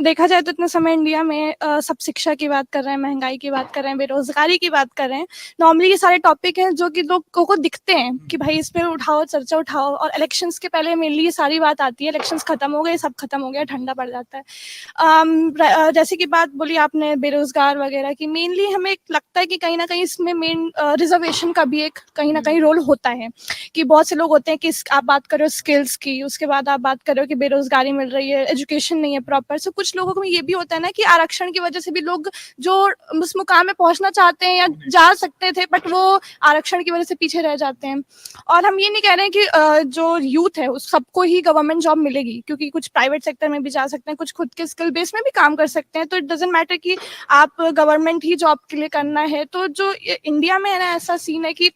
देखा जाए तो इतने समय इंडिया में सब शिक्षा की बात कर रहे हैं, महंगाई की बात कर रहे हैं, बेरोजगारी की बात कर रहे हैं। नॉर्मली ये सारे टॉपिक हैं जो कि लोगों को दिखते हैं कि भाई इस पे उठाओ, चर्चा उठाओ, और इलेक्शंस के पहले मेनली ये सारी बात आती है। इलेक्शंस खत्म हो गए, सब खत्म हो गया, ठंडा पड़ जाता है। जैसे कि बात बोली आपने बेरोजगार वगैरह की, मेनली हमें लगता है कि कहीं ना कहीं इसमें मेन रिजर्वेशन का भी एक कहीं ना कहीं रोल होता है। कि बहुत से लोग होते हैं कि आप बात करो स्किल्स की, उसके बाद आप बात करो कि बेरोजगारी मिल रही है, एजुकेशन नहीं है प्रॉपर। सो कुछ लोगों को ये भी होता है ना कि आरक्षण की वजह से भी लोग जो उस मुकाम में पहुंचना चाहते हैं या जा सकते थे, बट वो आरक्षण की वजह से पीछे रह जाते हैं। और हम ये नहीं कह रहे हैं कि जो यूथ है उस सबको ही गवर्नमेंट जॉब मिलेगी, क्योंकि कुछ प्राइवेट सेक्टर में भी जा सकते हैं, कुछ खुद के स्किल बेस में भी काम कर सकते हैं। तो इट डजेंट मैटर कि आप गवर्नमेंट ही जॉब के लिए करना है। तो जो इंडिया में है ना, ऐसा सीन है कि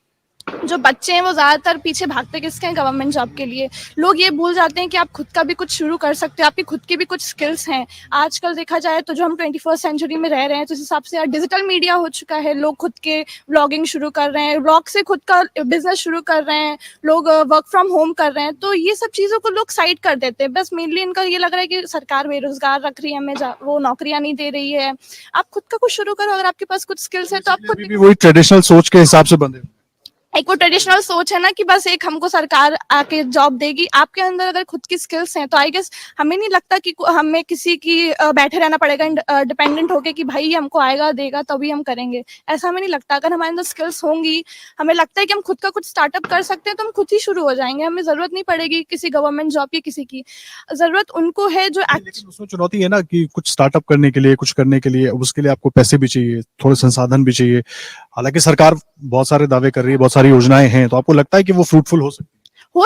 जो बच्चे हैं वो ज्यादातर पीछे भागते किसके हैं, गवर्नमेंट जॉब के लिए। लोग ये भूल जाते हैं कि आप खुद का भी कुछ शुरू कर सकते हो, आपकी खुद की भी कुछ स्किल्स हैं। आजकल देखा जाए तो जो हम 21st सेंचुरी में रह रहे हैं, तो इस हिसाब से डिजिटल मीडिया हो चुका है। लोग खुद के व्लॉगिंग शुरू कर रहे हैं, व्लॉग से खुद का बिजनेस शुरू कर रहे हैं, लोग वर्क फ्रॉम होम कर रहे हैं। तो ये सब चीजों को लोग साइड कर देते हैं। बस मेनली इनका ये लग रहा है कि सरकार बेरोजगार रख रही है, हमें वो नौकरियां नहीं दे रही है। आप खुद का कुछ शुरू करो, अगर आपके पास कुछ स्किल्स है तो आप खुद भी वही ट्रेडिशनल सोच के हिसाब से बंधे। एक वो ट्रेडिशनल सोच है ना कि बस एक हमको सरकार आके जॉब देगी। आपके अंदर अगर खुद की स्किल्स हैं तो आई गेस हमें नहीं लगता कि हमें किसी की बैठे रहना पड़ेगा डिपेंडेंट होके कि भाई हमको आएगा देगा तभी हम करेंगे। ऐसा हमें नहीं लगता। अगर हमारे अंदर स्किल्स होंगी, हमें लगता है कि हम खुद का कुछ स्टार्टअप कर सकते हैं, तो हम खुद ही शुरू हो जाएंगे। हमें जरूरत नहीं पड़ेगी किसी गवर्नमेंट जॉब की। किसी की जरूरत उनको है जो लेकिन उसमें चुनौती है ना कि कुछ स्टार्टअप करने के लिए, कुछ करने के लिए, उसके लिए आपको पैसे भी चाहिए, थोड़े संसाधन भी चाहिए। हालांकि सरकार बहुत सारे दावे कर रही है, बहुत सारी योजनाएं हैं, तो आपको लगता है कि वो फ्रूटफुल हो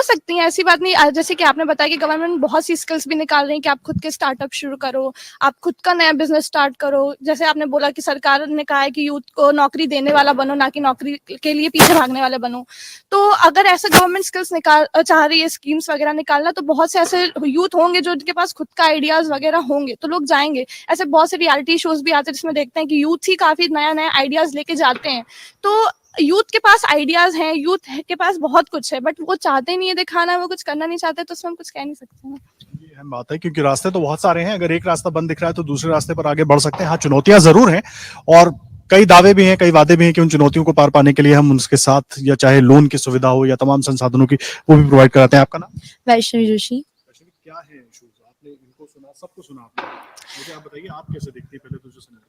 सकती हैं, ऐसी बात नहीं। जैसे कि आपने बताया कि गवर्नमेंट बहुत सी स्किल्स भी निकाल रही है कि आप खुद के स्टार्टअप शुरू करो, आप खुद का नया बिजनेस स्टार्ट करो। जैसे आपने बोला कि सरकार ने कहा है कि यूथ को नौकरी देने वाला बनो, ना कि नौकरी के लिए पीछे भागने वाले बनो। तो अगर ऐसे गवर्नमेंट स्किल्स निकाल चाह रही है, स्कीम्स वगैरह निकालना, तो बहुत से ऐसे यूथ होंगे जो उनके पास खुद का आइडियाज वगैरह होंगे, तो लोग जाएंगे। ऐसे बहुत से रियलिटी शोज भी आते हैं जिसमें देखते हैं कि यूथ ही काफी नया नया आइडियाज लेके जाते हैं। तो यूथ के पास आइडियाज हैं, यूथ के पास बहुत कुछ है, बट वो चाहते नहीं है दिखाना, वो कुछ करना नहीं चाहते, तो उसमें हम कुछ कह नहीं सकते हैं। ये अहम बात है, क्योंकि रास्ते तो बहुत सारे हैं। अगर एक रास्ता बंद दिख रहा है तो दूसरे रास्ते पर आगे बढ़ सकते हैं। हाँ, चुनौतियां जरूर हैं और कई दावे भी हैं, कई वादे भी हैं कि उन चुनौतियों को पार पाने के लिए हम उनके साथ, या चाहे लोन की सुविधा हो या तमाम संसाधनों की, वो भी प्रोवाइड कराते हैं। आपका नाम? वैष्णवी जोशी। वैष्णवी, क्या है इश्यूज? आपने इनको सुना, सबको सुना आपने, मुझे आप बताइए आप कैसे देखती है पहले तो जो समझ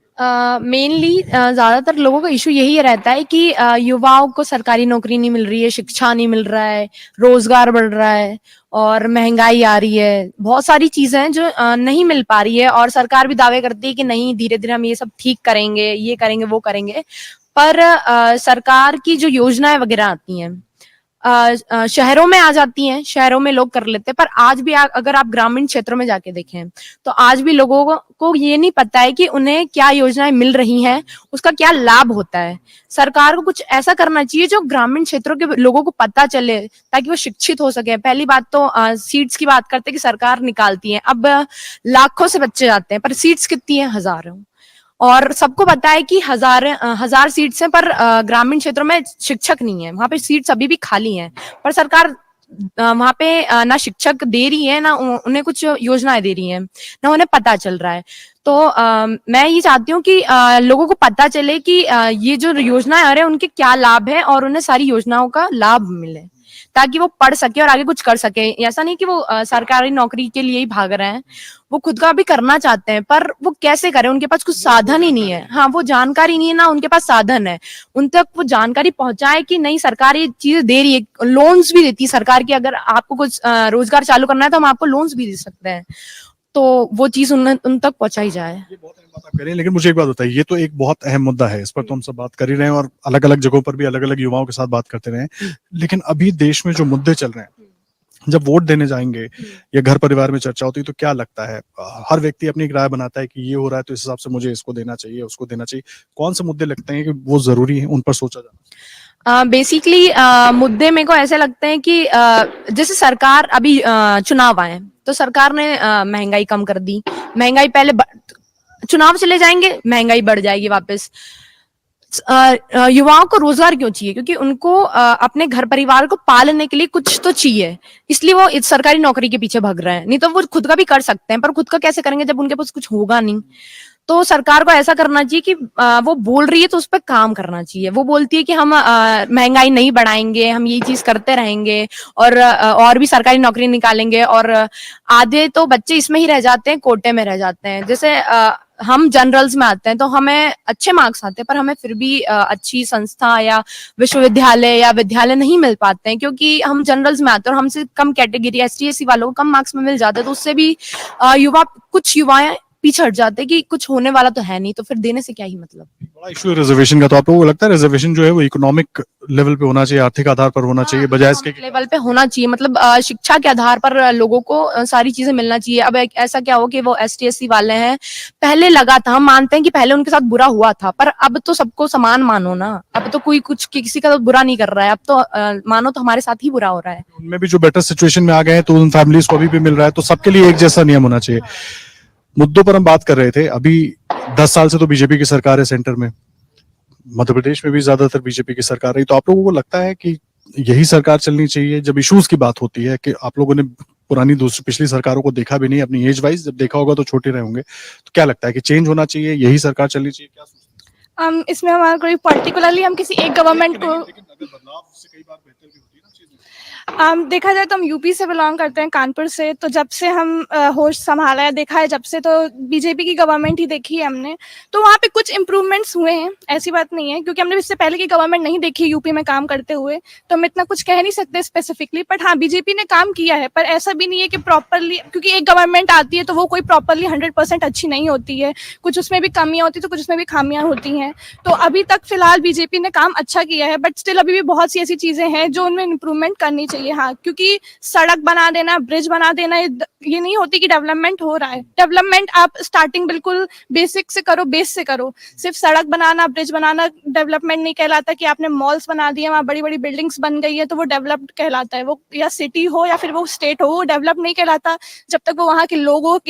मेनली ज्यादातर लोगों का इशू यही रहता है कि युवाओं को सरकारी नौकरी नहीं मिल रही है, शिक्षा नहीं मिल रहा है, रोजगार बढ़ रहा है और महंगाई आ रही है। बहुत सारी चीजें हैं जो नहीं मिल पा रही है, और सरकार भी दावे करती है कि नहीं, धीरे धीरे हम ये सब ठीक करेंगे, ये करेंगे, वो करेंगे। पर सरकार की जो योजनाएं वगैरह आती हैं शहरों में आ जाती हैं, शहरों में लोग कर लेते हैं। पर आज भी अगर आप ग्रामीण क्षेत्रों में जाके देखें तो आज भी लोगों को ये नहीं पता है कि उन्हें क्या योजनाएं मिल रही हैं, उसका क्या लाभ होता है। सरकार को कुछ ऐसा करना चाहिए जो ग्रामीण क्षेत्रों के लोगों को पता चले, ताकि वो शिक्षित हो सके। पहली बात तो सीट्स की बात करते हैं कि सरकार निकालती है, अब लाखों से बच्चे जाते हैं पर सीट्स कितनी है? हजारों। और सबको पता है कि हजार सीट्स हैं, पर ग्रामीण क्षेत्रों में शिक्षक नहीं है, वहां पे सीट्स अभी भी खाली हैं। पर सरकार वहां पे ना शिक्षक दे रही है, ना उन्हें कुछ योजनाएं दे रही है, ना उन्हें पता चल रहा है। तो मैं ये चाहती हूँ कि लोगों को पता चले कि ये जो योजनाएं आ रहे हैं उनके क्या लाभ है, और उन्हें सारी योजनाओं का लाभ मिले, ताकि वो पढ़ सके और आगे कुछ कर सके। ऐसा नहीं कि वो सरकारी नौकरी के लिए ही भाग रहे हैं, वो खुद का भी करना चाहते हैं, पर वो कैसे करें? उनके पास कुछ साधन ही नहीं है। हाँ, वो जानकारी नहीं है, ना उनके पास साधन है। उन तक वो जानकारी पहुंचाए कि नहीं, सरकार ये चीज दे रही है, लोन्स भी देती है सरकार की। अगर आपको कुछ रोजगार चालू करना है तो हम आपको लोन्स भी दे सकते हैं, तो वो चीज उन तक पहुंचाई जाए। ये बहुत अहम बात आप कह रहे हैं, लेकिन मुझे एक बात बताइए, ये तो एक बहुत अहम मुद्दा है, इस पर तो हम सब बात कर ही रहे हैं और अलग अलग जगहों पर भी अलग अलग युवाओं के साथ बात करते रहे हैं। लेकिन अभी देश में जो मुद्दे चल रहे हैं, जब वोट देने जाएंगे या घर परिवार में चर्चा होती है, तो क्या लगता है? हर व्यक्ति अपनी एक राय बनाता है कि ये हो रहा है तो इस हिसाब से मुझे इसको देना चाहिए, उसको देना चाहिए। कौन से मुद्दे लगते हैं कि वो जरूरी है, उन पर सोचा जाना? बेसिकली मुद्दे मेरे को ऐसे लगते हैं कि जैसे सरकार अभी चुनाव आए तो सरकार ने महंगाई कम कर दी। महंगाई पहले चुनाव चले जाएंगे, महंगाई बढ़ जाएगी वापस। युवाओं को रोजगार क्यों चाहिए? क्योंकि उनको अपने घर परिवार को पालने के लिए कुछ तो चाहिए, इसलिए वो इस सरकारी नौकरी के पीछे भाग रहे हैं। नहीं तो वो खुद का भी कर सकते हैं, पर खुद का कैसे करेंगे जब उनके पास कुछ होगा नहीं। तो सरकार को ऐसा करना चाहिए कि वो बोल रही है तो उस पर काम करना चाहिए। वो बोलती है कि हम महंगाई नहीं बढ़ाएंगे, हम ये चीज करते रहेंगे और भी सरकारी नौकरी निकालेंगे, और आधे तो बच्चे इसमें ही रह जाते हैं, कोटे में रह जाते हैं। जैसे हम जनरल्स में आते हैं तो हमें अच्छे मार्क्स आते हैं, पर हमें फिर भी अच्छी संस्था या विश्वविद्यालय या विद्यालय नहीं मिल पाते हैं, क्योंकि हम जनरल्स में आते हैं और हमसे कम कैटेगरी ST SC वालों को कम मार्क्स में मिल जाते हैं। तो उससे भी कुछ युवाएं पीछे हट जाते हैं कि कुछ होने वाला तो है नहीं, तो फिर देने से क्या ही मतलब। बड़ा इशू है रिजर्वेशन का। तो आप लोगों को लगता है रिजर्वेशन जो है वो इकोनॉमिक लेवल पे होना चाहिए, आर्थिक आधार पर होना चाहिए, बजाय इसके लेवल पे होना चाहिए, मतलब शिक्षा के आधार पर लोगों को सारी चीजें मिलना चाहिए। अब ऐसा क्या हो कि वो ST SC वाले हैं, पहले लगा था, हम मानते हैं कि पहले उनके साथ बुरा हुआ था, पर अब तो सबको समान मानो ना। अब तो कोई कुछ किसी का तो बुरा नहीं कर रहा है, अब तो मानो तो हमारे साथ ही बुरा हो रहा है। उनमें भी जो बेटर सिचुएशन में आ गए हैं तो उन फैमिलीज को अभी भी मिल रहा है, तो सबके लिए एक जैसा नियम होना चाहिए। मुद्दों पर हम बात कर रहे थे। अभी 10 साल से तो बीजेपी की सरकार है सेंटर में, मध्य प्रदेश में भी ज्यादातर बीजेपी की सरकार रही। तो आप लोगों को लगता है कि यही सरकार चलनी चाहिए? जब इश्यूज की बात होती है कि आप लोगों ने पुरानी दूसरी पिछली सरकारों को देखा भी नहीं अपनी एज वाइज, जब देखा होगा तो छोटे रहे होंगे, तो क्या लगता है कि चेंज होना चाहिए, यही सरकार चलनी चाहिए? क्या सोचते हैं? इसमें हमारा कोई पर्टिकुलरली हम किसी एक गवर्नमेंट को लेकिन अगर बदलाव से कई बार बेहतर भी होती है ना चीजें। देखा जाए तो हम यूपी से बिलोंग करते हैं, कानपुर से। तो जब से हम होश संभाला है, देखा है जब से, तो बीजेपी की गवर्नमेंट ही देखी है हमने। तो वहाँ पे कुछ इम्प्रूवमेंट्स हुए हैं, ऐसी बात नहीं है, क्योंकि हमने इससे पहले की गवर्नमेंट नहीं देखी यूपी में काम करते हुए, तो हम इतना कुछ कह नहीं सकते स्पेसिफिकली। बट हाँ, बीजेपी ने काम किया है, पर ऐसा भी नहीं है कि प्रॉपरली, क्योंकि एक गवर्नमेंट आती है तो वो कोई प्रॉपरली 100% अच्छी नहीं होती है। कुछ उसमें भी कमियाँ होती है, तो कुछ उसमें भी खामियाँ होती हैं। तो अभी तक फिलहाल बीजेपी ने काम अच्छा किया है, बट स्टिल अभी भी बहुत सी ऐसी चीजें हैं जो उनमें इम्प्रूवमेंट करनी चाहिए। हाँ, क्योंकि सड़क बना देना, ब्रिज बना देना, ये नहीं होती कि डेवलपमेंट हो रहा है। डेवलपमेंट आप स्टार्टिंग बिल्कुल बेसिक से करो, बेस से करो। सिर्फ सड़क बनाना, ब्रिज बनाना डेवलपमेंट नहीं कहलाता। कि आपने मॉल्स बना दिए, वहाँ बड़ी बड़ी बिल्डिंग्स बन गई है, तो वो डेवलप्ड कहलाता है। वो या सिटी हो या फिर वो स्टेट हो, वो डेवलप नहीं कहलाता जब तक वो वहाँ के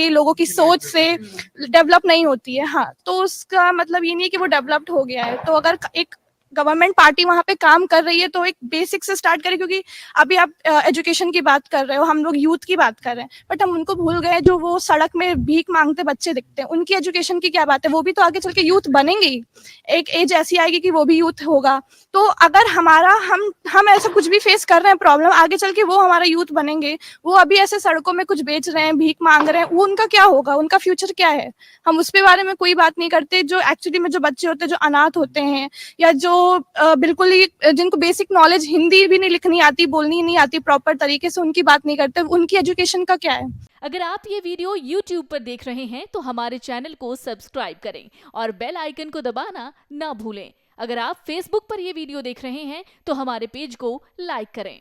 लोगों की सोच से डेवलप नहीं होती है। हाँ, तो उसका मतलब ये नहीं है कि वो डेवलप्ड हो गया है। तो अगर एक गवर्नमेंट पार्टी वहाँ पे काम कर रही है तो एक बेसिक से स्टार्ट करें। क्योंकि अभी आप एजुकेशन की बात कर रहे हो, हम लोग यूथ की बात कर रहे हैं, बट हम उनको भूल गए जो वो सड़क में भीख मांगते बच्चे दिखते हैं। उनकी एजुकेशन की क्या बात है? वो भी तो आगे चल के यूथ बनेंगे ही। एक एज ऐसी आएगी कि वो भी यूथ होगा। तो अगर हम ऐसा कुछ भी फेस कर रहे हैं प्रॉब्लम, आगे चल के वो हमारा यूथ बनेंगे। वो अभी ऐसे सड़कों में कुछ बेच रहे हैं, भीख मांग रहे हैं, वो उनका क्या होगा? उनका फ्यूचर क्या है? हम उस पे बारे में कोई बात नहीं करते। जो एक्चुअली में जो बच्चे होते हैं, जो अनाथ होते हैं, या जो बिल्कुल ही जिनको बेसिक नॉलेज, हिंदी भी नहीं लिखनी आती, बोलनी नहीं आती प्रॉपर तरीके से, उनकी बात नहीं करते। उनकी एजुकेशन का क्या है? अगर आप ये वीडियो YouTube पर देख रहे हैं तो हमारे चैनल को सब्सक्राइब करें और बेल आइकन को दबाना ना भूलें। अगर आप Facebook पर ये वीडियो देख रहे हैं तो हमारे पेज को लाइक करें।